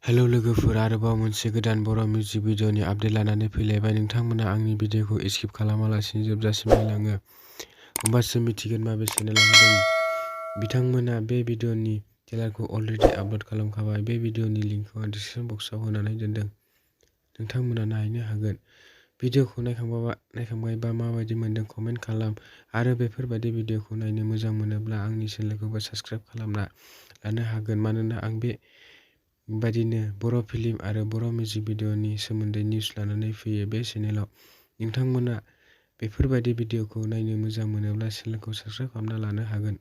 Hello लोगोफोर, आरोबाव मोनसे गोदान बर' मिउजिक भिडिअ'नि आपडेट लानानै फैलायबाय। नोंथांमोना आंनि भिडिअ'खौ स्किप खालामालासिनो जोबजासिम नायलाङो, होमबासो मिथिगोन माबे चेनेलाव होदों। बिथांमोना बे भिडिअ'नि ट्रेलारखौ अलरेडि आपल'ड खालामखाबाय। बे भिडिअ'नि लिंकखौ आं डिसक्रिप्शन बक्सआव होनानै दोनदों, नोंथांमोना नायनो हागोन। भिडिअ'खौ नायखांबायबा माबायदि मोनदों कमेन्ट खालाम, आरो बेफोरबायदि भिडिअ'खौ नायनो मोजां मोनोब्ला आंनि चेनेलखौबो साबस्क्राइब खालामना लानो हागोन, मानोना आं बेबायदिनो बर' फिल्म आरो बर' मिउजिक भिडिअ'नि सोमोन्दै निउस लानानै फैयो बे चेनेलाव। नोंथांमोना बेफोरबायदि भिडिअ'खौ नायनो मोजां मोनोब्ला चेनेलखौ साबस्क्राइब खालामना लानो हागोन।